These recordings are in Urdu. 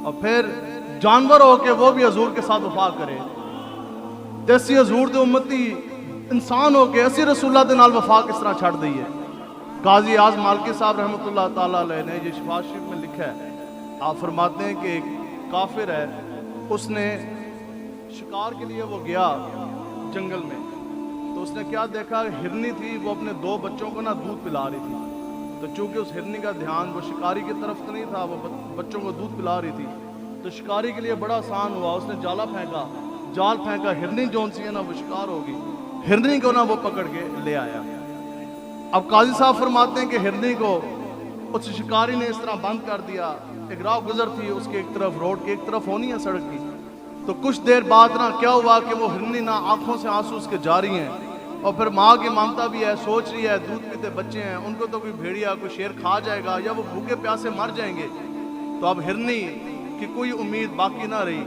اور پھر جانور ہو کے وہ بھی حضور کے ساتھ وفا کرے تے اسی حضور دے امتی انسان ہو کے اسی رسول اللہ دے نال وفا کس طرح چھڑ دئیے۔ قاضی اعظم مالکی صاحب رحمۃ اللہ تعالیٰ علیہ نے یہ شفا شریف میں لکھا ہے، آپ فرماتے ہیں کہ ایک کافر ہے، اس نے شکار کے لیے وہ گیا جنگل میں، تو اس نے کیا دیکھا، ہرنی تھی، وہ اپنے 2 بچوں کو نا دودھ پلا رہی تھی، تو چونکہ اس ہرنی کا دھیان وہ شکاری کی طرف تو نہیں تھا، وہ بچوں کو دودھ پلا رہی تھی، تو شکاری کے لیے بڑا آسان ہوا، اس نے جال پھینکا، ہرنی جون سی ہے نا وہ شکار ہوگی، ہرنی کو نا وہ پکڑ کے لے آیا۔ اب قاضی صاحب فرماتے ہیں کہ ہرنی کو اس شکاری نے اس طرح بند کر دیا، ایک راہ گزر تھی اس کے ایک طرف روڈ کی ایک طرف ہونی ہے سڑک کی، تو کچھ دیر بعد نا کیا ہوا کہ وہ ہرنی نا آنکھوں سے آنسو اس کے جاری ہیں، اور پھر ماں کی ممتا بھی ہے، سوچ رہی ہے دودھ پیتے بچے ہیں، ان کو تو کوئی بھیڑیا کوئی شیر کھا جائے گا یا وہ بھوکے پیاسے مر جائیں گے، تو اب ہرنی کی کوئی امید باقی نہ رہی۔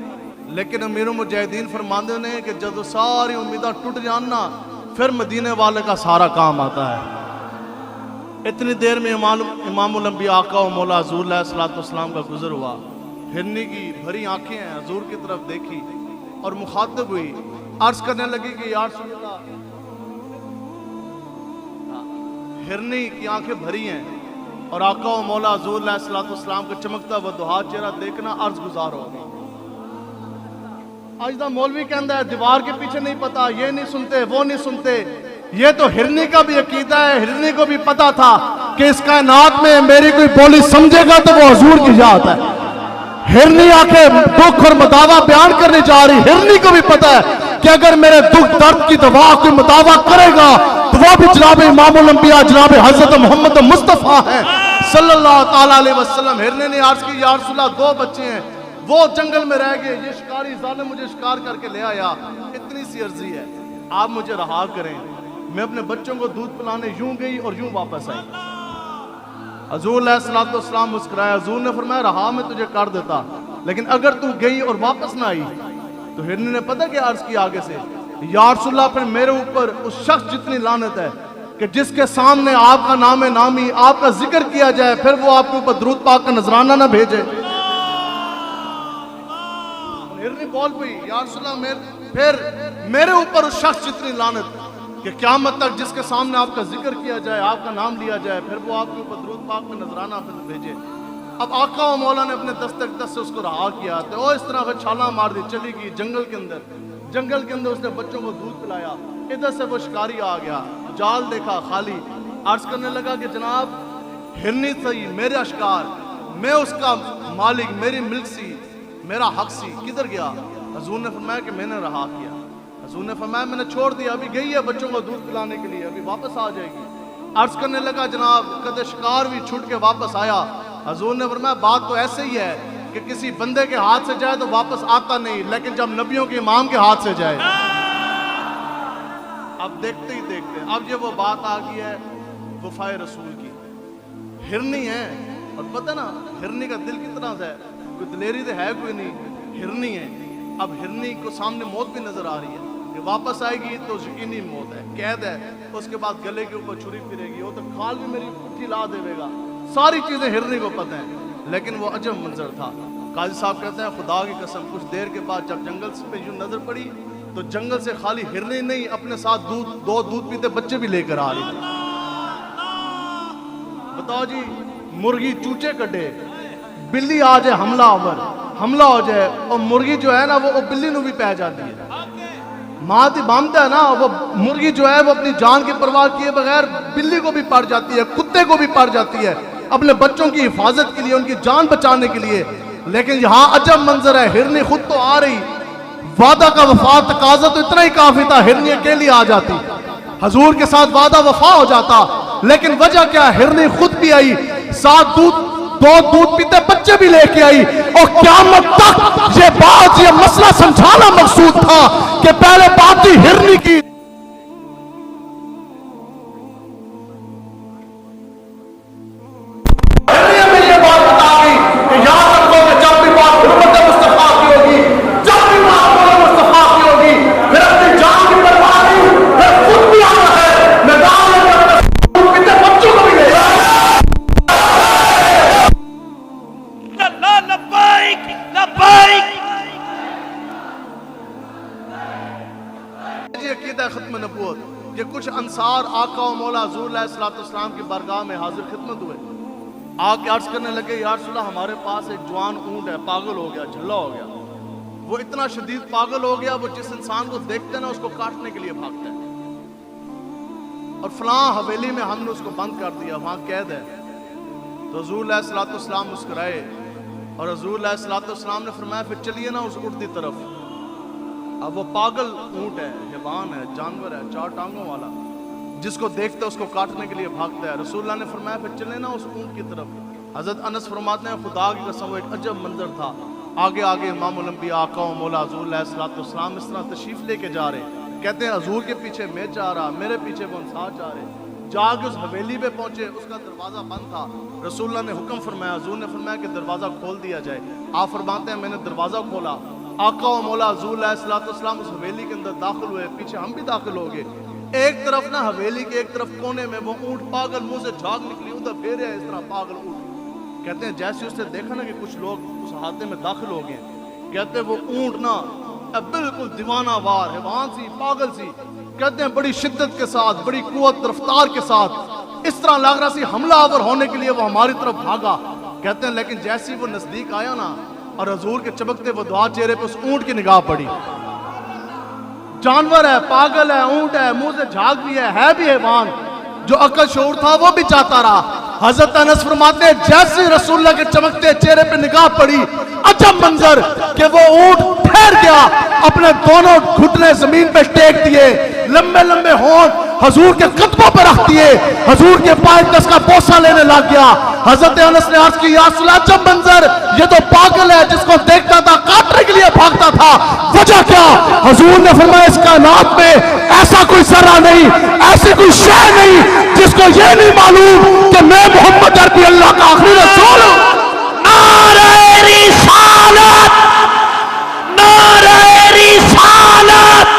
لیکن امیر المجاہدین فرماندے نے کہ جب ساری امیدیں ٹوٹ جاننا پھر مدینے والے کا سارا کام آتا ہے۔ اتنی دیر میں امام الانبیاء آقا و مولا حضور علیہ الصلوۃ والسلام کا گزر ہوا، ہرنی کی بھری آنکھیں ہیں، حضور کی طرف دیکھی اور مخاطب ہوئی، عرض کرنے لگی کہ یا رسول اللہ، ہرنی کی آنکھیں بھری ہیں اور آقا و مولا حضور علیہ الصلوۃ والسلام کا چمکتا ہوا دہا چہرہ دیکھنا عرض گزار ہو گئی۔ آج دا مولوی کہندا ہے دیوار کے پیچھے نہیں پتا، یہ نہیں سنتے وہ نہیں سنتے، یہ تو ہرنی کا بھی عقیدہ ہے، ہرنی کو بھی پتا تھا کہ اس کائنات میں میری کوئی بولی سمجھے گا تو وہ حضور کی یاد ہے۔ ہرنی آ کے دکھ اور مداوا بیان کرنے جا رہی، ہرنی کو بھی پتا ہے کہ اگر میرے دکھ درد کی دوا کوئی مداوا کرے گا تو وہ بھی جناب امام الانبیاء جناب حضرت محمد مصطفیٰ ہے صلی اللہ تعالیٰ علیہ وسلم۔ ہرنی نے عرض کی یا رسول اللہ 2 بچے ہیں، وہ جنگل میں رہ گئے، یہ شکاری ظالم مجھے شکار کر کے لے آیا، اتنی سی عرضی ہے آپ مجھے رہا کریں۔ میں اپنے بچوں کو دودھ پلانے یوں گئی اور یوں واپس آئی۔ حضور علیہ الصلوۃ والسلام مسکرائے، حضور نے فرمایا رہا میں تجھے کر دیتا، لیکن اگر تو گئی اور واپس نہ آئی تو ہرنی نے پتہ کیا عرض کی آگے سے، یا رسول اللہ پھر میرے اوپر اس شخص جتنی لعنت ہے کہ جس کے سامنے آپ کا نام نامی آپ کا ذکر کیا جائے پھر وہ آپ کے اوپر درود پاک کا نذرانہ نہ بھیجے۔ ہرنی بول پئی یا رسول اللہ پھر میرے اوپر اس شخص جتنی لعنت کہ قیامت تک جس کے سامنے آپ کا ذکر کیا جائے آپ کا نام لیا جائے پھر وہ آپ کے اوپر درود پاک میں نذرانہ بھیجے۔ اب آقا و مولا نے اپنے دست سے اس کو رہا کیا تو وہ اس طرح پھر چھالاں مار دی، چلی گئی جنگل کے اندر اس نے بچوں کو دودھ پلایا، ادھر سے وہ شکاری آ گیا، جال دیکھا خالی، عرض کرنے لگا کہ جناب ہرنی تھی میرا شکار، میں اس کا مالک، میری ملک سی، میرا حق سی، کدھر گیا؟ حضور نے فرمایا کہ میں نے رہا کیا۔ حضور نے فرمایا میں نے چھوڑ دیا، ابھی گئی ہے بچوں کو دودھ پلانے کے لیے، ابھی واپس آ جائے گی۔ عرض کرنے لگا جناب کدے شکار بھی چھوٹ کے واپس آیا؟ حضور نے فرمایا بات تو ایسے ہی ہے کہ کسی بندے کے ہاتھ سے جائے تو واپس آتا نہیں، لیکن جب نبیوں کے امام کے ہاتھ سے جائے۔ اب دیکھتے ہی دیکھتے اب یہ وہ بات آ گئی ہے وفائے رسول کی۔ ہرنی ہے اور پتہ نا ہرنی کا دل کتنا ہے، کوئی دلیری تو ہے کوئی نہیں، ہرنی ہے۔ اب ہرنی کو سامنے موت بھی نظر آ رہی ہے کہ واپس آئے گی تو یقینی موت ہے، قید ہے، اس کے بعد گلے کے اوپر چھری پھرے گی، وہ تو کھال بھی میری پٹھی لا دے گا، ساری چیزیں ہرنی کو پتہ ہیں، لیکن وہ عجب منظر تھا۔ قاضی صاحب کہتے ہیں خدا کی قسم کچھ دیر کے بعد جب جنگل پہ یوں نظر پڑی تو جنگل سے خالی ہرنی نہیں اپنے ساتھ 2 دودھ پیتے بچے بھی لے کر آ رہی تھی۔ بتاؤ جی، مرغی چوچے کٹے، بلی آ جائے حملہ ہو جائے، اور مرغی جو ہے نا وہ بلی نو بھی پہ جاتی ہے۔ ماں تی بامتا ہے نا، وہ مرغی جو ہے وہ اپنی جان کی پرواہ کیے بغیر بلی کو بھی پڑ جاتی ہے، کتے کو بھی پڑ جاتی ہے، اپنے بچوں کی حفاظت کے لیے، ان کی جان بچانے کے لیے۔ لیکن یہاں عجب منظر ہے، ہرنی خود تو آ رہی، وعدہ کا وفا تقاضا تو اتنا ہی کافی تھا، ہرنی اکیلی آ جاتی، حضور کے ساتھ وعدہ وفا ہو جاتا، لیکن وجہ کیا؟ ہرنی خود بھی آئی، ساتھ 2 دودھ پیتے بچے بھی لے کے آئی، اور قیامت تک یہ بات یہ مسئلہ سمجھانا مقصود تھا کہ پہلے بات تھی ہرنی کی۔ کہ کچھ انصار آقا و مولا حضور علیہ السلام کی بارگاہ میں حاضر خدمت ہوئے، آ کے عرض کرنے لگے یا رسول اللہ ہمارے پاس ایک جوان اونٹ ہے، پاگل ہو گیا، جھلا ہو گیا، وہ اتنا شدید پاگل ہو گیا، وہ جس انسان کو دیکھتے نا اس کو کاٹنے کے لیے بھاگتا ہے، اور فلاں حویلی میں ہم نے اس کو بند کر دیا، وہاں قید ہے۔ تو حضور علیہ السلام مسکرائے اور حضور علیہ السلام نے فرمایا پھر چلیے نا اس اونٹ کی طرف۔ اب وہ پاگل اونٹ ہے، حیوان ہے، جانور ہے، 4 ٹانگوں والا، جس کو دیکھتا ہے اس کو کاٹنے کے لیے بھاگتا ہے۔ رسول اللہ نے فرمایا پھر چلے نا اس اونٹ کی طرف۔ حضرت انس فرماتے ہیں خدا کی قسم وہ ایک عجب منظر تھا، آگے آگے امام الانبیاء آقا و مولا حضور علیہ السلام اس طرح تشریف لے کے جا رہے، کہتے ہیں حضور کے پیچھے میں جا رہا، میرے پیچھے وہ انصار جا رہے، جا کے اس حویلی پہ پہنچے، اس کا دروازہ بند تھا۔ رسول اللہ نے حکم فرمایا، حضور نے فرمایا کہ دروازہ کھول دیا جائے۔ آپ فرماتے ہیں میں نے دروازہ کھولا، آقا و مولا حضور علیہ السلام اس حویلی کے اندر داخل ہوئے، پیچھے ہم بھی داخل ہو گئے۔ ایک طرف نا حویلی کے ایک طرف کونے میں وہ اونٹ پاگل منہ سے جھاگ نکلی، ادھر پھیرے اس طرح پاگل اونٹ۔ کہتے ہیں جیسے اس نے دیکھا نا کہ کچھ لوگ اس احاطے میں داخل ہو گئے، کہتے ہیں وہ اونٹ نا بالکل دیوانہ وار حیوان سی، پاگل سی، کہتے ہیں بڑی شدت کے ساتھ، بڑی قوت رفتار کے ساتھ اس طرح لگ رہا سی حملہ آور ہونے کے لیے وہ ہماری طرف بھاگا۔ کہتے ہیں لیکن جیسی وہ نزدیک آیا نا اور حضور کے چمکتے وہ دعا چہرے پہ اس اونٹ کی نگاہ پڑی، جانور ہے، پاگل ہے، اونٹ ہے، منہ سے جھاگ بھی ہے بھی حیوان، جو عقل شعور تھا وہ بھی چاہتا رہا۔ حضرت انس فرماتے ہیں جیسے رسول اللہ کے چمکتے چہرے پہ نگاہ پڑی، عجب منظر کہ وہ اونٹ ٹھہر گیا، اپنے دونوں گھٹنے زمین پہ ٹیک دیے، لمبے لمبے ہونٹ حضور کے قدموں پہ رکھ دیے، حضور کے پائے دس کا بوسہ لینے لگ گیا۔ حضرت انس نے عرض کی یا رسول اللہ عجب منظر، یہ تو پاگل ہے، جس کو دیکھتا تھا کاٹنے کے لیے بھاگتا تھا، وجہ کیا؟ حضور نے فرمایا اس کائنات میں ایسا کوئی ذرہ نہیں، ایسی کوئی شے نہیں جس کو یہ نہیں معلوم کہ میں محمد عربی اللہ کا آخری رسول ہوں۔ نعرہ رسالت، نعرہ رسالت،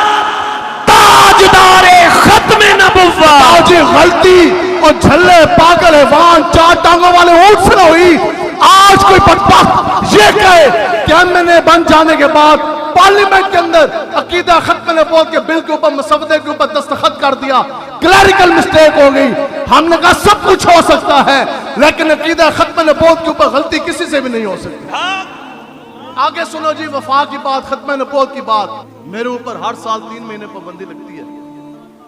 تاجدار ختم نبوت۔ جی غلطی اور جھلے پاگل حیوان 4 ٹانگوں والے اونٹ سے نہ ہوئی، آج کوئی بدبخت یہ کہے کہ ہم نے بن جانے کے بعد پارلیمنٹ کے اندر عقیدہ ختم نبوت کے بل کے اوپر مسودے کے اوپر دستخط کر دیا، کلیریکل مسٹیک ہو گئی۔ ہم نے کہا سب کچھ ہو سکتا ہے لیکن عقیدہ ختم نبوت کے اوپر غلطی کسی سے بھی نہیں ہو سکتی۔ آگے سنو جی وفا کی بات، ختم نبوت کی بات۔ میرے اوپر ہر سال 3 مہینے پابندی لگتی ہے،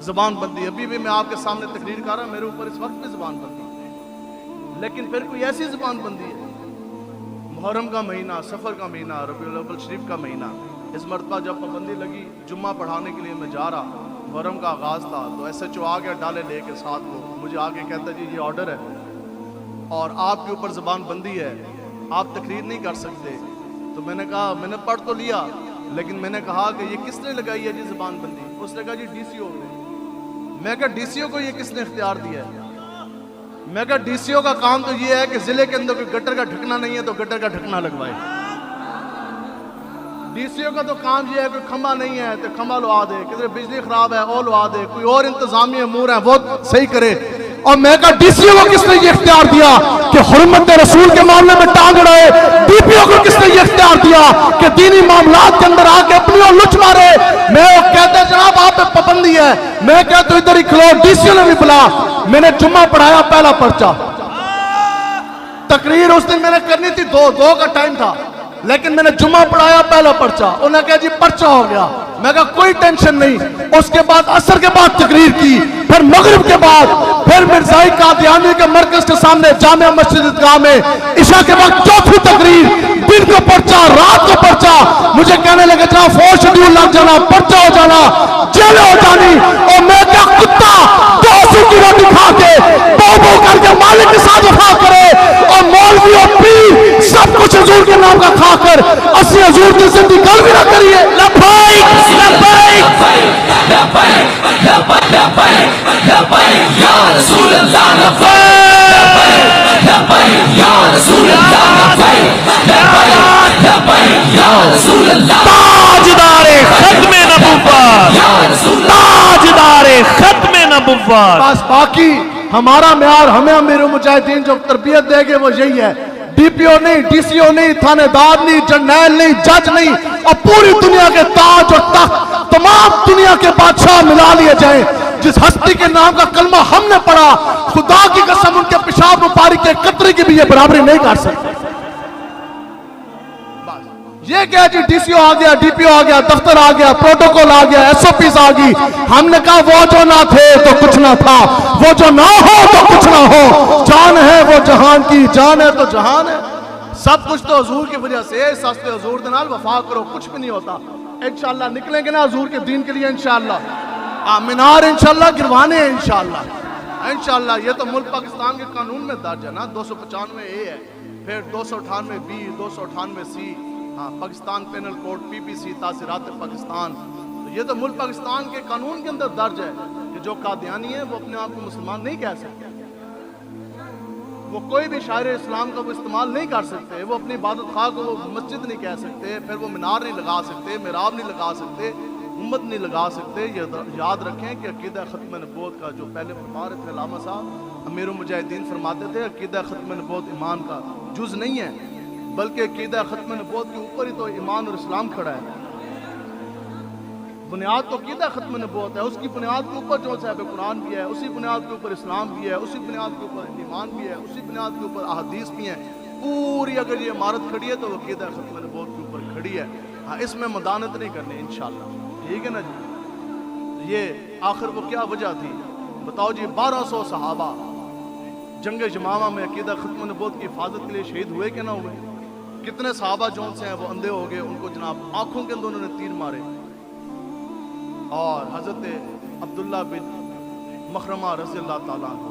زبان بندی۔ ابھی بھی میں آپ کے سامنے تقریر کر رہا ہوں، میرے اوپر اس وقت بھی زبان بندی ہے، لیکن پھر کوئی ایسی زبان بندی ہے، محرم کا مہینہ، سفر کا مہینہ، ربیع الاول شریف کا مہینہ، اس مرتبہ جب پابندی لگی جمعہ پڑھانے کے لیے میں جا رہا، محرم کا آغاز تھا، تو ایس ایچ او آ گیا ڈالے لے کے ساتھ کو، مجھے آگے کہتا جی یہ آرڈر ہے اور آپ کے اوپر زبان بندی ہے، آپ تقریر نہیں کر سکتے۔ تو میں نے کہا میں نے پڑھ تو لیا لیکن میں نے کہا کہ یہ کس نے لگائی ہے جی زبان بندی؟ اس نے کہا جی ڈی سی او نے۔ میں کہا ڈی سی او کو یہ کس نے اختیار دیا ہے؟ میں کہا ڈی سی او کا کام تو یہ ہے کہ ضلع کے اندر کوئی گٹر کا ڈھکنا نہیں ہے تو گٹر کا ڈھکنا لگوائے۔ ڈی سی او کا تو کام یہ ہے کوئی کھمبا نہیں ہے تو کھمبا لوا دے، کدھر بجلی خراب ہے وہ لوا دے، کوئی اور انتظامی امور ہے وہ صحیح کرے۔ اور میں کہا ڈی سی او کو کس نے یہ اختیار دیا کہ حرمت رسول کے معاملے میں ٹانگ اڑائے؟ ڈی پی او کو کس نے یہ اختیار دیا کہ دینی معاملات کے اندر آ کے اپنی اور لچ مارے؟ میں وہ کہتا جناب آپ پہ پابندی ہے، میں کہتا ادھر ہی کھلو، ڈی سی او نے بھی بلا۔ میں نے جمعہ پڑھایا، پہلا پرچہ، تقریر اس دن میں نے کرنی تھی 2 کا ٹائم تھا، لیکن میں نے جمعہ پڑھایا، پہلا پرچہ، انہوں نے کہا جی پرچہ ہو گیا۔ میں کہا کوئی ٹینشن نہیں۔ اس کے بعد عصر کے بعد تقریر کی، پھر مغرب کے بعد پھر مرزائی قادیانی کے مرکز کے سامنے جامع مسجد عیدگاہ میں عشاء کے وقت 4تھی تقریر، دن کو پرچہ، رات کو پرچہ۔ مجھے کہنے لگے جناب 4 شیڈیول لگ جانا، پرچہ ہو جانا، جیل ہو جانی۔ اور میں کیا کتا 200 کی روٹی کھا کے بو بو کر کے مالک کے ساتھ وفا کرے اور مولوی اور پیر سب کچھ حضور کے نام کا کھا کر اسی حضور کی زندگی گل بھی نہ کریے۔ لبیک لبیک لبیک لبیک لبیک یا رسول اللہ، لبیک لبیک یا رسول اللہ، لبیک لبیک یا رسول اللہ۔ تاجدار ختم نبوت، تاجدار ختم نبوت۔ بس باقی ہمارا معیار ہمیں امیر المجاہدین جو تربیت دے گے وہ یہی ہے، ڈی پی او نہیں، ڈی سی او نہیں، تھانے دار نہیں، جرنیل نہیں، جج نہیں، اور پوری دنیا کے تاج اور تخت تمام دنیا کے بادشاہ ملا لیے جائیں، جس ہستی کے نام کا کلمہ ہم نے پڑھا، خدا کی قسم ان کے پیشاب مبارک کے قطرے کی بھی یہ برابری نہیں کر سکتے۔ یہ کیا جی ڈی سی او آ گیا، ڈی پی او آ گیا، دفتر آ گیا، پروٹوکول آ گیا، ایس او پیز آ گئی، ہم نے کہا وہ جو نہ تھے تو کچھ نہ تھا، وہ جو نہ ہو تو کچھ نہ ہو، جان ہے وہ جہان کی، جان ہے تو جہان ہے، سب کچھ تو حضور کی وجہ سے، اس واسطے حضور دے نال وفا کرو، کچھ بھی نہیں ہوتا۔ انشاءاللہ نکلیں گے نا حضور کے دین کے لیے انشاءاللہ، مینار انشاءاللہ گروانے ہیں انشاءاللہ، انشاءاللہ۔ یہ تو ملک پاکستان کے قانون میں درج ہے نا، 295 اے ہے، پھر 298 B, 298 C, Pakistan penal code P P C, تاثیرات پاکستان، تو یہ تو ملک پاکستان کے قانون کے اندر درج ہے کہ جو قادیانی ہے وہ اپنے آپ کو مسلمان نہیں کہہ سکتے، وہ کوئی بھی شاعر اسلام کا وہ استعمال نہیں کر سکتے، وہ اپنی عبادت خواہ کو وہ مسجد نہیں کہہ سکتے، پھر وہ مینار نہیں لگا سکتے، محراب نہیں لگا سکتے، امت نہیں لگا سکتے۔ یہ یاد رکھیں کہ عقیدہ ختم نبوت کا جو پہلے فرما رہے تھے علامہ صاحب امیر المجاہدین فرماتے تھے، عقیدہ ختم نبوت ایمان کا جز نہیں ہے، بلکہ عقیدہ ختم نبوت کے اوپر ہی تو ایمان اور اسلام کھڑا ہے۔ بنیاد تو عقیدہ ختم نبوت ہے، اس کی بنیاد کے اوپر جو صاحب قرآن بھی ہے، اسی بنیاد کے اوپر اسلام بھی ہے، اسی بنیاد کے اوپر ایمان بھی ہے، اسی بنیاد کے اوپر احادیث بھی ہیں، پوری اگر یہ عمارت کھڑی ہے تو وہ عقیدہ ختم نبوت کے اوپر کھڑی ہے۔ ہاں اس میں مدانت نہیں کرنی انشاءاللہ، ٹھیک ہے نا جی۔ یہ آخر وہ کیا وجہ تھی بتاؤ جی؟ 1200 صحابہ جنگ یمامہ میں عقیدہ ختم نبوت کی حفاظت کے لیے شہید ہوئے کہ نہ ہوئے؟ کتنے صحابہ جون سے ہیں وہ اندھے ہو گئے، ان کو جناب آنکھوں کے اندر انہوں نے تیر مارے، اور حضرت عبداللہ بن مخرمہ رضی اللہ تعالیٰ عنہ،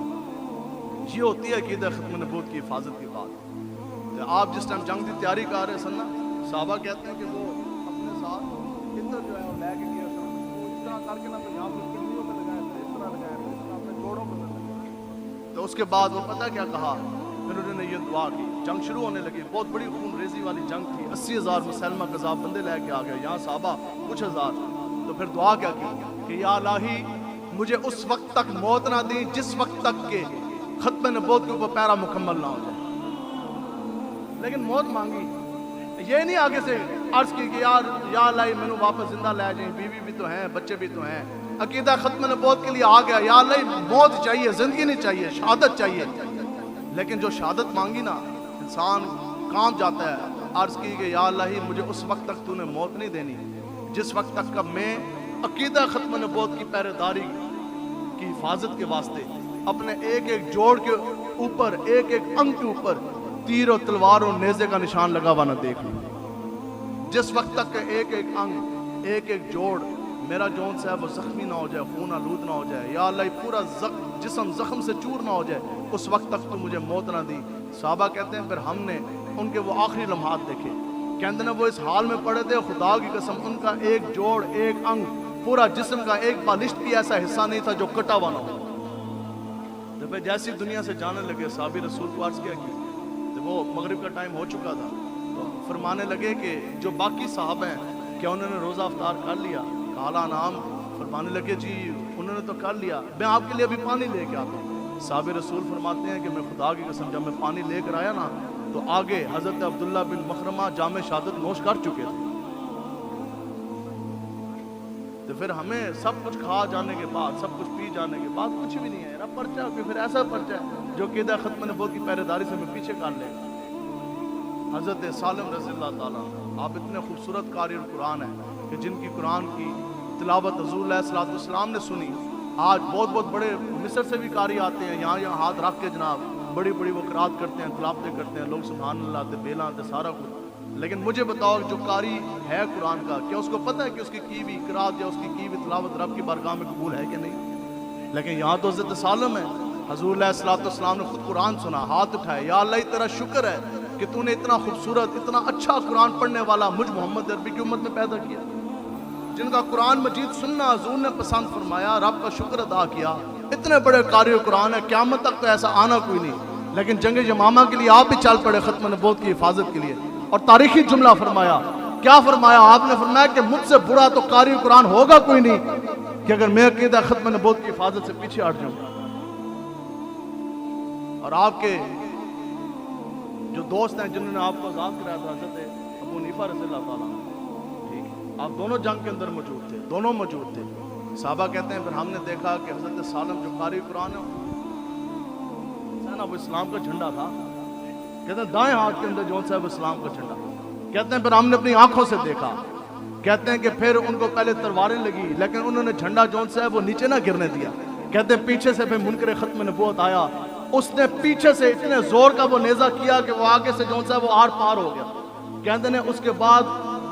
یہ ہوتی ہے عقیدہ ختم نبوت کی حفاظت کی بات۔ آپ جس ٹائم جنگ کی تیاری کر رہے سن نا، صحابہ کہتے ہیں کہ وہ اپنے ساتھ ادھر جو ہے وہ لے کے گئے، اس طرح کر کے نہ تو یہاں پر کڑیوں میں لگایا تھا، اس طرح لگایا تھا، اس طرح اپنے جوڑوں میں لگایا۔ تو اس کے بعد وہ پتہ کیا کہا، پھر انہوں نے یہ دعا کی، جنگ شروع ہونے لگی، بہت بڑی خون ریزی والی جنگ تھی، 80,000 مسلمہ قذاب بندے لے کے آ گئے، یہاں صحابہ کچھ ہزار۔ تو پھر دعا کیا کی کہ یا الہی مجھے اس وقت تک موت نہ دی جس وقت تک کہ ختم نبوت کے اوپر پیرا مکمل نہ ہو جائے۔ لیکن موت مانگی، یہ نہیں آگے سے عرض کی کہ یا الہی میں واپس زندہ لے جائیں، بیوی بھی تو ہیں، بچے بھی تو ہیں۔ عقیدہ ختم نبوت کے لیے آ گیا، یا الہی موت چاہیے، زندگی نہیں چاہیے، شہادت چاہیے۔ لیکن جو شہادت مانگی نا، انسان کام جاتا ہے۔ عرض کی کہ یا الہی مجھے اس وقت تک تو نے موت نہیں دینی جس وقت تک کہ میں عقیدہ ختم نبوت کی پہرے داری کی حفاظت کے واسطے اپنے ایک ایک جوڑ کے اوپر، ایک ایک انگ کے اوپر تیر اور تلوار اور نیزے کا نشان لگا ہوا نہ دیکھ لوں، جس وقت تک کہ ایک ایک انگ، ایک ایک جوڑ میرا جون سے ہے وہ زخمی نہ ہو جائے، خون آلود نہ ہو جائے، یا اللہ پورا جسم زخم سے چور نہ ہو جائے، اس وقت تک تو مجھے موت نہ دی۔ صحابہ کہتے ہیں پھر ہم نے ان کے وہ آخری لمحات دیکھے، کہتے ہیں وہ اس حال میں پڑے تھے، خدا کی قسم ان کا ایک جوڑ، ایک انگ، پورا جسم کا ایک بالشت بھی ایسا حصہ نہیں تھا جو کٹا ہوا نہ ہو۔ جب جیسی دنیا سے جانے لگے، صحابی رسول کو عرض کیا کہ وہ مغرب کا ٹائم ہو چکا تھا، تو فرمانے لگے کہ جو باقی صحابہ ہیں کیا انہوں نے روزہ افطار کر لیا؟ کالا نام فرمانے لگے جی انہوں نے تو کر لیا، میں آپ کے لیے ابھی پانی لے کے آتا ہوں۔ صحابی رسول فرماتے ہیں کہ میں خدا کی قسم جب میں پانی لے کر آیا نا تو آگے حضرت عبداللہ بن مخرمہ جام شہادت نوش کر چکے تھے۔ تو پھر ہمیں سب کچھ کھا جانے کے بعد، سب کچھ پی جانے کے بعد کچھ بھی نہیں ہے، رب پرچہ کہ پھر ایسا پرچہ ہے جو عقیدہ ختم نبوت کی پہرے داری سے میں پیچھے کر لے گا۔ حضرت سالم رضی اللہ تعالیٰ آپ اتنے خوبصورت قاری القرآن ہیں کہ جن کی قرآن کی تلاوت حضور علیہ الصلوۃ والسلام نے سنی، آج بہت بہت بڑے مصر سے بھی قاری آتے ہیں، یہاں ہاتھ رکھ کے جناب بڑی بڑی وہ قرات کرتے ہیں، تلاوتیں کرتے ہیں، لوگ سبحان اللہ تے بیلاں تے سارا کچھ۔ لیکن مجھے بتاؤ جو قاری ہے قرآن کا، کیا اس کو پتہ ہے کہ اس کی بھی قرات یا اس کی بھی تلاوت رب کی بارگاہ میں قبول ہے کہ نہیں؟ لیکن یہاں تو حضرت سالم ہے، حضور علیہ الصلوۃ والسلام نے خود قرآن سنا، ہاتھ اٹھائے، یا اللہ تیرا شکر ہے کہ تو نے اتنا خوبصورت، اتنا اچھا قرآن پڑھنے والا مجھ محمد عربی کی امت میں پیدا کیا، جن کا قرآن مجید سننا حضور نے پسند فرمایا، رب کا شکر ادا کیا۔ اتنے بڑے قاری قرآن ہے، قیامت تک تو ایسا آنا کوئی نہیں، لیکن جنگ یمامہ کے لیے آپ بھی چل پڑے ختم نبوت کی حفاظت کے لیے، اور تاریخی جملہ فرمایا، کیا فرمایا آپ نے؟ فرمایا کہ مجھ سے برا تو قاری قرآن ہوگا کوئی نہیں کہ اگر میں عقیدہ ختم نبوت کی حفاظت سے پیچھے ہٹ جاؤں۔ اور آپ کے جو دوست ہیں جنہوں نے آپ کو آزاد کرایا تھا، حضرت ابو حنیفہ رضی اللہ تعالیٰ، ٹھیک ہے، آپ دونوں جنگ کے اندر موجود تھے، دونوں موجود تھے۔ صحابہ کہتے ہیں پھر ہم نے دیکھا کہ حضرت سالم جو قاری قرآن ہے نا وہ اسلام کا جھنڈا تھا. کہتے ہیں دائیں ہاتھ کے اندر جو ہے وہ اسلام کا جھنڈا. کہتے ہیں پھر ہم نے اپنی آنکھوں سے دیکھا. کہتے ہیں کہ پھر ان کو پہلے تلواریں لگی لیکن انہوں نے جھنڈا جو ہے وہ نیچے نہ گرنے دیا. کہتے ہیں پیچھے سے پھر منکر ختم نبوت آیا, اس نے پیچھے سے اتنے زور کا وہ نیزہ کیا کہ وہ آگے سے جو ہے وہ آر پار ہو گیا. کہتے ہیں اس کے بعد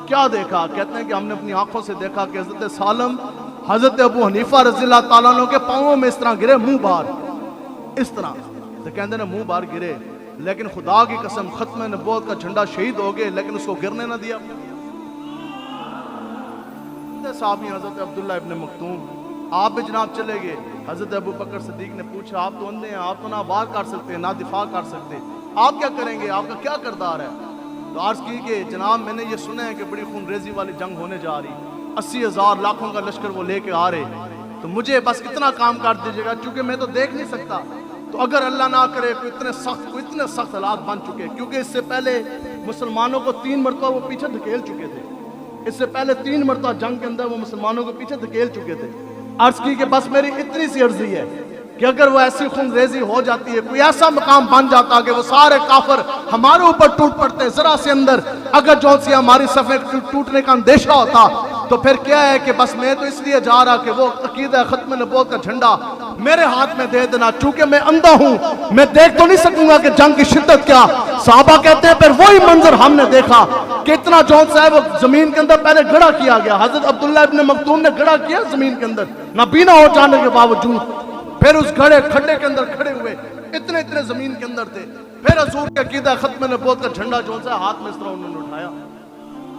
کیا دیکھا؟ کہتے ہیں کہ ہم نے اپنی آنکھوں سے دیکھا کہ حضرت سالم حضرت ابو حنیفہ رضی اللہ تعالیٰ عنہ کے پاؤں میں اس طرح گرے, منہ باہر اس طرح. تو کہتے ہیں منہ باہر گرے, لیکن خدا کی قسم ختم نبوت کا جھنڈا شہید ہو گئے لیکن اس کو گرنے نہ دیا. صحابی حضرت عبداللہ ابن مکتوم آپ بھی جناب چلے گئے. حضرت ابو بکر صدیق نے پوچھا آپ تو اندھے ہیں, آپ تو نہ وار کر سکتے نہ دفاع کر سکتے, آپ کیا کریں گے, آپ کا کیا کردار ہے؟ تو عرض کی کہ جناب میں نے یہ سنا ہے کہ بڑی خون ریزی والی جنگ ہونے جا رہی, 80,000 لاکھوں کا لشکر وہ لے کے آ رہے, تو مجھے بس اتنا کام کر دیجیے گا چونکہ میں تو دیکھ نہیں سکتا. تو اگر اللہ نہ کرے کوئی اتنے سخت حالات بن چکے, کیونکہ اس سے پہلے مسلمانوں کو 3 مرتبہ وہ پیچھے دھکیل چکے تھے, اس سے پہلے 3 مرتبہ جنگ کے اندر وہ مسلمانوں کو پیچھے دھکیل چکے تھے. عرض کی کہ بس میری اتنی سی عرضی ہے کہ اگر وہ ایسی خون ریزی ہو جاتی ہے, کوئی ایسا مقام بن جاتا کہ وہ سارے کافر ہمارے اوپر ٹوٹ پڑتے ذرا سے اندر, اگر جو سی ہماری صفیں ٹوٹنے کا اندیشہ ہوتا, تو پھر کیا ہے کہ بس میں تو اس لیے جا رہا کہ وہ عقیدہ ختم نبوت کا جھنڈا میرے ہاتھ میں دے دینا, چونکہ میں اندھا ہوں, میں دیکھ تو نہیں سکوں گا کہ جنگ کی شدت کیا. صحابہ کہتے ہیں پھر وہی منظر ہم نے دیکھا کہ اتنا جون سا ہے وہ زمین کے اندر پہلے گڑا کیا گیا. حضرت عبداللہ ابن مکتوم نے گڑا کیا زمین کے اندر نابینا ہو جانے کے باوجود, پھر اس گڑے کھڈے کے اندر کھڑے ہوئے, اتنے زمین کے اندر تھے. پھر حضور کے عقیدہ ختم نبوت کا جھنڈا جو ہے ہاتھ میں اس طرح انہوں نے اٹھایا,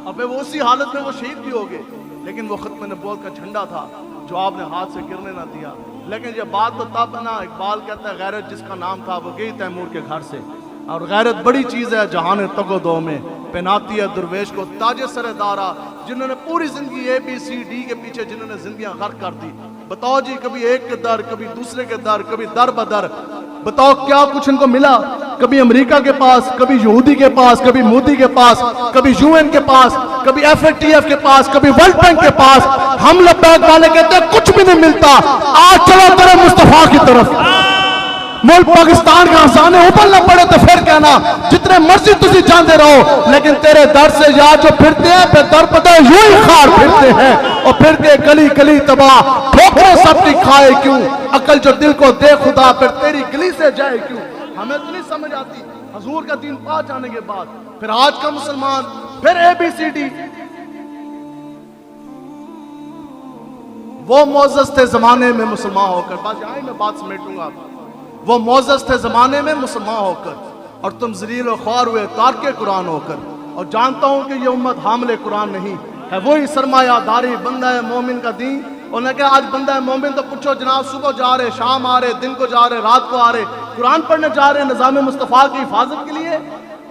اور پھر وہ اسی حالت میں وہ شہید بھی ہو گئے, لیکن وہ ختم نبوت کا جھنڈا تھا جو آپ نے ہاتھ سے گرنے نہ دیا. لیکن یہ بات تو تب نا, اقبال کہتا ہے غیرت جس کا نام تھا وہ گئی تیمور کے گھر سے, اور غیرت بڑی چیز ہے جہان تگ و دو میں, پہناتی ہے درویش کو تاج سر دارا. جنہوں نے پوری زندگی ABCD کے پیچھے جنہوں نے زندگیاں غرق کر دی, بتاؤ جی کبھی ایک کے در, کبھی دوسرے کے در, کبھی در بدر, بتاؤ کیا کچھ ان کو ملا؟ کبھی امریکہ کے پاس, کبھی یہودی کے پاس, کبھی مودی کے پاس, کبھی UN کے پاس, کبھی FATF کے پاس, کبھی ورلڈ بینک کے پاس. ہم لبیک والے کہتے ہیں کچھ بھی نہیں ملتا, آج چلو تیرے مصطفیٰ کی طرف. ملک پاکستان کا خزانے اوپر نہ پڑے تو پھر کہنا جتنے مرضی تسی جاندے رہو, لیکن تیرے در سے یا جو پھرتے ہیں پھر در پتہ یوں ہی خار پھرتے ہیں, اور پھر کے گلی گلی تباہ, ٹھوکریں سب کی کھائے کیوں, عقل جو دل کو دے خدا پھر تیری گلی سے جائے کیوں. ہمیں تو نہیں سمجھ آتی حضور کا دین پا جانے کے بعد پھر آج کا مسلمان پھر ABCD. وہ معزز تھے زمانے میں مسلمان ہو کر, بس یہاں میں بات سمیٹوں گا, وہ معزز تھے زمانے میں مسلمان ہو کر, اور تم ذلیل و خوار ہوئے تارک قرآن ہو کر. اور جانتا ہوں کہ یہ امت حامل قرآن نہیں ہے, وہی سرمایہ داری بندہ مومن کا دین. اور نے کہا آج بندہ مومن تو پوچھو جناب, صبح جا رہے, شام آ رہے, دن کو جا رہے, رات کو آ رہے, قرآن پڑھنے جا رہے نظام مصطفیٰ کی حفاظت کے لیے,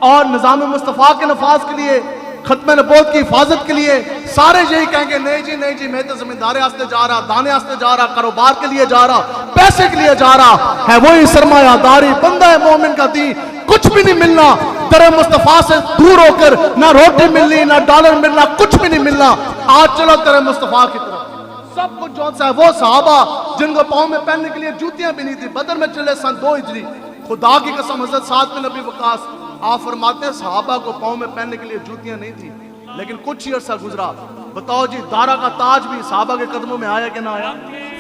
اور نظام مصطفیٰ کے نفاذ کے لیے, ختم نبوت کی حفاظت کے لیے. سارے یہی کہیں گے نہیں جی میں تو زمیندارے واسطے جا رہا, دانے واسطے جا رہا, کاروبار کے لیے جا رہا, پیسے کے لیے جا رہا ہے. وہی سرمایہ داری بندہ ہے مومن کا دین, کچھ بھی نہیں ملنا در مصطفیٰ سے دور ہو کر, نہ روٹی ملنی نہ ڈالر ملنا, کچھ بھی نہیں ملنا. آج چلو تیرے مصطفیٰ کی طرف. سب کچھ جو ہے وہ صحابہ جن کو پاؤں میں پہننے کے لیے جوتیاں بھی نہیں تھی, بدر میں چلے سن 2 ہجری. خدا کی قسم حضرت سعد بن نبی وقاص آپ فرماتے ہیں صحابہ کو پاؤں میں پہننے کے لیے جوتیاں نہیں تھی, لیکن کچھ ہی عرصہ گزرا. بتاؤ جی دارا کا تاج بھی صحابہ کے قدموں میں آیا کہ نہ آیا,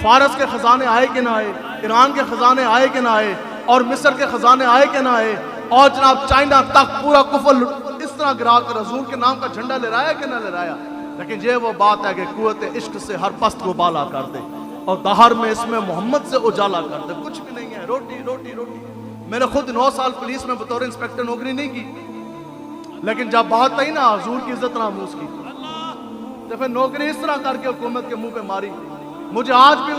فارس کے خزانے آئے کہ نہ آئے, ایران کے خزانے آئے کہ نہ آئے, اور مصر کے خزانے آئے کہ نہ آئے, اور جناب چائنا تک پورا کفر اس طرح گرا کر حضور کے نام کا جھنڈا لہرایا کہ نہ لہرایا. لیکن یہ وہ بات ہے کہ قوت عشق سے ہر پست کو بالا کر دے, اور دہر میں اس میں محمد سے اجالا کر دے. کچھ بھی نہیں ہے, روٹی روٹی روٹی. میں نے خود 9 سال پولیس میں بطور انسپیکٹر نوکری نہیں کی, لیکن جب بات آئی نا حضور کی عزت ناموس کی, تو پھر نوکری اس طرح کر کے حکومت کے منہ پہ ماری. مجھے آج بھی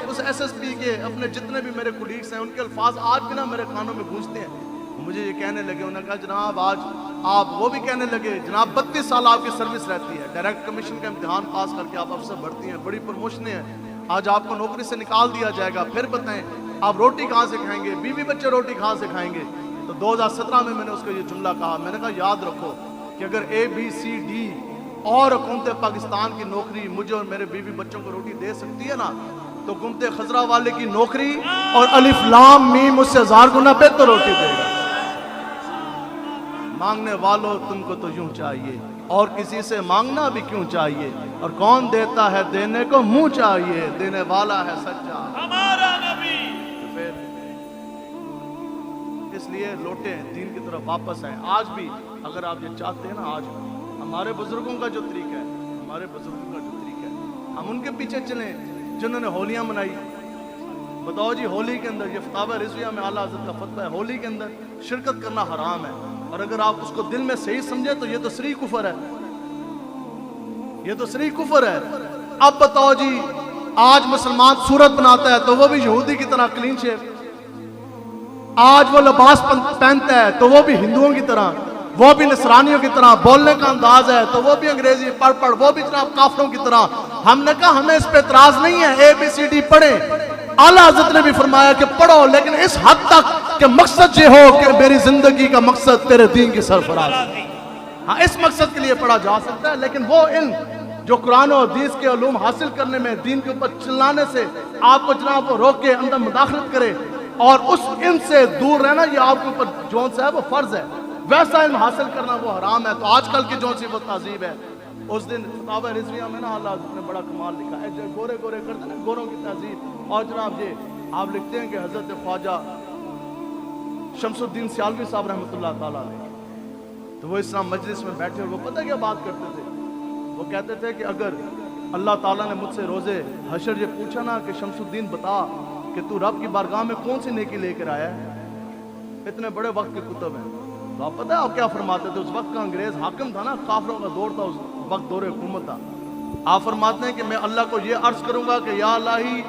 اس SSP کے اپنے جتنے بھی میرے کولیگس ہیں ان کے الفاظ آج بھی نا میرے کانوں میں گونجتے ہیں. مجھے یہ کہنے لگے, انہوں نے کہا جناب آج آپ, وہ بھی کہنے لگے جناب 32 سال آپ کی سروس رہتی ہے, ڈائریکٹ کمیشن کا امتحان پاس کر کے آپ افسر بڑھتی ہیں, بڑی پروموشنیں ہیں, آج آپ کو نوکری سے نکال دیا جائے گا, پھر بتائیں آپ روٹی کہاں سے کھائیں گے, بیوی بچے روٹی کہاں سے کھائیں گے. تو 2017 میں نے اس کو یہ جملہ کہا, میں نے کہا یاد رکھو کہ اگر ABCD اور حکومت پاکستان کی نوکری مجھے اور میرے بیوی بچوں کو روٹی دے سکتی ہے نا، تو حکومت خضرا والے کی نوکری اور الف لام میم اس سے 1000 گنا بہتر روٹی دے گا۔ مانگنے والوں تم کو تو یوں چاہیے، اور کسی سے مانگنا بھی کیوں چاہیے، اور کون دیتا ہے دینے کو منہ چاہیے، دینے والا ہے سچا ہمارا نبی۔ پھر اس لیے لوٹیں دین کی طرف واپس آئیں۔ آج بھی اگر آپ یہ چاہتے ہیں نا، آج ہمارے بزرگوں کا جو طریقہ ہے، ہمارے بزرگوں کا جو طریقہ ہے، ہم ان کے پیچھے چلیں جنہوں نے ہولیاں منائی۔ بتاؤ جی، ہولی کے اندر، یہ فتاوی رضویہ میں اعلیٰ حضرت کا فتویٰ ہے، ہولی کے اندر شرکت کرنا حرام ہے، اور اگر آپ اس کو دل میں صحیح سمجھے تو یہ تو صریح کفر ہے، یہ تو صریح کفر ہے۔ اب بتاؤ جی، آج مسلمان صورت بناتا ہے تو وہ بھی یہودی کی طرح کلین شیو، آج وہ لباس پہنتا ہے تو وہ بھی ہندوؤں کی طرح، وہ بھی نصرانیوں کی طرح، بولنے کا انداز ہے تو وہ بھی انگریزی پڑھ وہ بھی جناب کافروں کی طرح۔ ہم نے کہا ہمیں اس پہ اعتراض نہیں ہے، ABCD پڑھیں۔ اعلیٰ حضرت نے بھی فرمایا کہ پڑھو، لیکن اس حد تک کہ مقصد یہ ہو کہ میری زندگی کا مقصد تیرے دین کی سرفراز ہے۔ ہاں، اس مقصد کے لیے پڑھا جا سکتا ہے، لیکن وہ علم جو قرآن و حدیث کے علوم حاصل کرنے میں دین کے اوپر چلانے سے آپ کو جناب وہ روک کے اندر مداخلت کرے اور اس علم سے دور رہنا، یہ آپ کے اوپر جون سا ہے وہ فرض ہے، ویسا علم حاصل کرنا وہ حرام ہے۔ تو آج کل کی جون سی وہ تہذیب ہے، اس دن فتاوی رضویہ میں نا اعلیٰ حضرت نے بڑا کمال لکھا ہے، جو گورے گورے کرتے ہیں نا، گوروں کی تہذیب، اور جناب یہ آپ لکھتے ہیں کہ حضرت خواجہ شمس الدین سیالوی صاحب رحمۃ اللہ تعالیٰ علیہ، تو وہ اسلام مجلس میں بیٹھے اور وہ پتہ کیا بات کرتے تھے، وہ کہتے تھے کہ اگر اللہ تعالیٰ نے مجھ سے روزے حشر یہ پوچھا نا کہ شمس الدین بتا کہ تو رب کی بارگاہ میں کون سی نیکی لے کر آیا ہے، اتنے بڑے وقت کے کتب ہیں، تو آپ پتہ ہے آپ کیا فرماتے تھے؟ اس وقت کا انگریز حاکم تھا نا، کافروں کا دور تھا، اس وقت دور حکومت تھا۔ آپ فرماتے ہیں کہ میں اللہ کو یہ عرض کروں گا کہ یا الہی،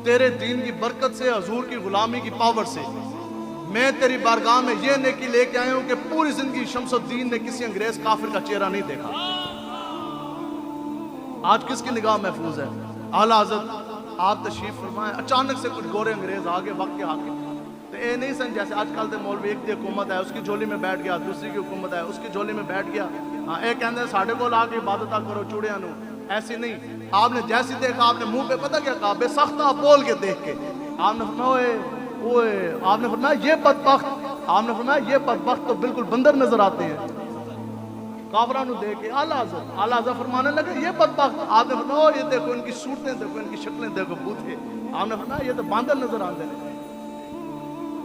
تیرے دین کی برکت سے، حضور کی غلامی کی پاور سے میں تیری بارگاہ میں یہ نیکی لے کے آیا ہوں کہ پوری زندگی شمس الدین نے کسی انگریز کافر کا چہرہ نہیں دیکھا۔ آج کس کی نگاہ محفوظ ہے؟ اعلیٰ حضرت آپ تشریف فرمائیں، اچانک سے کچھ گورے انگریز آگے وقت کے حاکم، تو اے نہیں سن جیسے آج کل دے مولوی ایک دی حکومت ہے اس کی جھولی میں بیٹھ گیا، دوسری کی حکومت ہے اس کی جھولی میں بیٹھ گیا، ہاں ایک کہندے ساڑھے کو لا کے عبادتہ کرو چوڑیاں نو، ایسی نہیں۔ آپ نے جیسی دیکھا، آپ نے منہ پہ پتہ کیا کہا، بے سختہ بول کے دیکھ کے آپ نے فرمایا اوئے، آپ نے فرمایا یہ بدبخت، آپ نے فرمایا یہ بدبخت تو بالکل بندر نظر آتے ہیں، کافروں نے دیکھ کے اعلیٰ حضرت فرمانے لگے یہ بدبخت، آپ نے فرمایا یہ دیکھو ان کی صورتیں دیکھو، ان کی شکلیں دیکھو بوتھے، آپ نے فرمایا یہ تو باندر نظر آتے ہیں،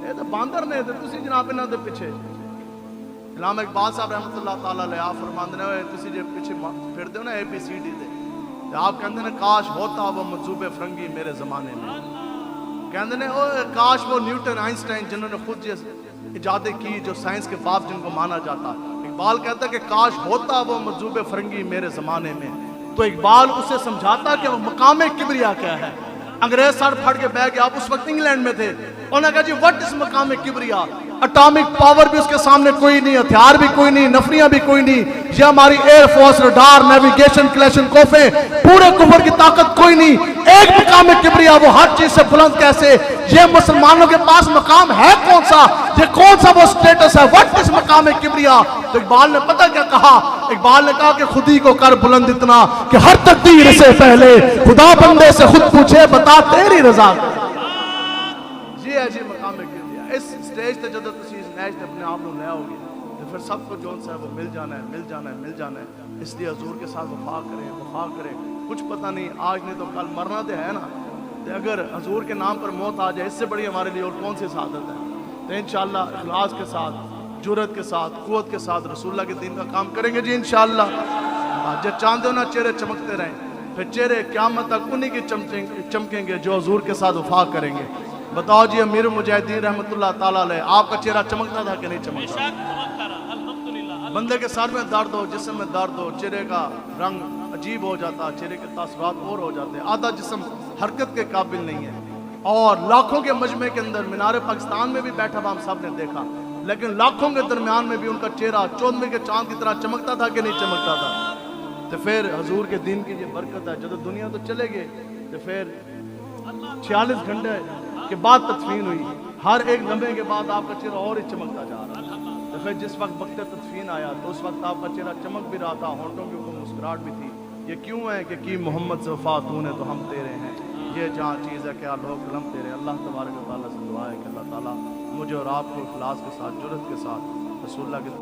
یہ تو باندر نے تسی جناب انہاں دے پیچھے۔ علامہ اقبال صاحب رحمۃ اللہ تعالیٰ علیہ آپ فرماندے نے تسی جے پیچھے پھرتے ہو نا ABCD دے، تو آپ کہندے نے کاش ہوتا وہ منصوب فرنگی میرے زمانے میں، کہندے نے کاش وہ نیوٹن آئنسٹائن جنہوں نے خود ایجادیں کی جو سائنس کے باپ جن کو مانا جاتا، اقبال کہتا ہے کہ کاش ہوتا وہ منصوب فرنگی میرے زمانے میں، تو اقبال اسے سمجھاتا کہ وہ مقام کبریا کیا ہے۔ انگریز سر پھڑ کے بیٹھ گیا، آپ اس وقت انگلینڈ میں تھے، انہوں نے کہا جی وٹ از مقام کبریا، اٹامک پاور بھی اس کے سامنے کوئی نہیں، ہتھیار بھی کوئی نہیں، نفریاں بھی کوئی نہیں، یہ ہماری ایئر فورس، رڈار، نیویگیشن، کلیشن کوفے، پورے کفر کی طاقت کوئی نہیں، ایک مقام کبریا، وہ ہر چیز سے بلند کیسے، یہ مسلمانوں کے پاس مقام ہے کون سا، یہ کون سا وہ سٹیٹس ہے، وٹ از مقام کبریا۔ تو اقبال نے پتہ کیا کہا، اقبال نے کہا کہ خودی کو کر بلند اتنا کہ ہر تقدیر سے پہلے خدا بندے سے خود پوچھے بتا تیری رضا۔ جی ہے جی مقام کبریا، اس سٹیج تے جدو تسی اس نیچ تے اپنے آپ کو لے ہوگے تو پھر سب کو جون سا ہے وہ مل جانا ہے، مل جانا ہے، مل جانا ہے۔ اس لیے حضور کے ساتھ وفا کریں، کچھ پتہ نہیں آج نہیں تو کل مرنا تو ہے نا، تو اگر حضور کے نام پر موت آ جائے اس سے بڑی ہمارے لیے اور کون سی سعادت ہے۔ تو انشاءاللہ اخلاص کے ساتھ، جرأت کے ساتھ، قوت کے ساتھ رسول اللہ کے دین کا کام کریں گے جی انشاءاللہ۔ جب چاندے ہونا چہرے چمکتے رہیں، پھر چہرے قیامت تک انہی کی چمکیں گے جو حضور کے ساتھ وفا کریں گے۔ بتاؤ جی امیر المجاہدین رحمۃ اللہ تعالیٰ علیہ آپ کا چہرہ چمکتا تھا کہ نہیں چمکتا؟ بندے کے سر میں درد ہو، جسم میں درد ہو، چہرے کا رنگ عجیب ہو جاتا، چہرے کے تاثرات اور ہو جاتے، آدھا جسم حرکت کے قابل نہیں ہے، اور لاکھوں کے مجمع کے اندر مینار پاکستان میں بھی بیٹھا ہوا ہم سب نے دیکھا، لیکن لاکھوں کے درمیان میں بھی ان کا چہرہ چوندھویں کے چاند کی طرح چمکتا تھا کہ نہیں چمکتا تھا؟ تو پھر حضور کے دین کی یہ برکت ہے، جب دنیا تو چلے گئے تو پھر 46 گھنٹے کے بعد تدفین ہوئی، ہر ایک لمحے کے بعد آپ کا چہرہ اور ہی چمکتا جا رہا ہے۔ تو پھر جس وقت وقت تدفین آیا تو اس وقت آپ کا چہرہ چمک بھی رہا تھا، ہونٹوں کے اوپر مسکراہٹ بھی تھی. یہ کیوں ہے کہ کی محمد سے وفا تو نے تو ہم تیرے ہیں. یہ جہاں چیز ہے کہ لوگ قلم تیرے. اللہ تبارک و تعالیٰ سے دعا ہے کہ اللہ تعالیٰ مجھے اور آپ کو اخلاص کے ساتھ، جرت کے ساتھ رسول اللہ کے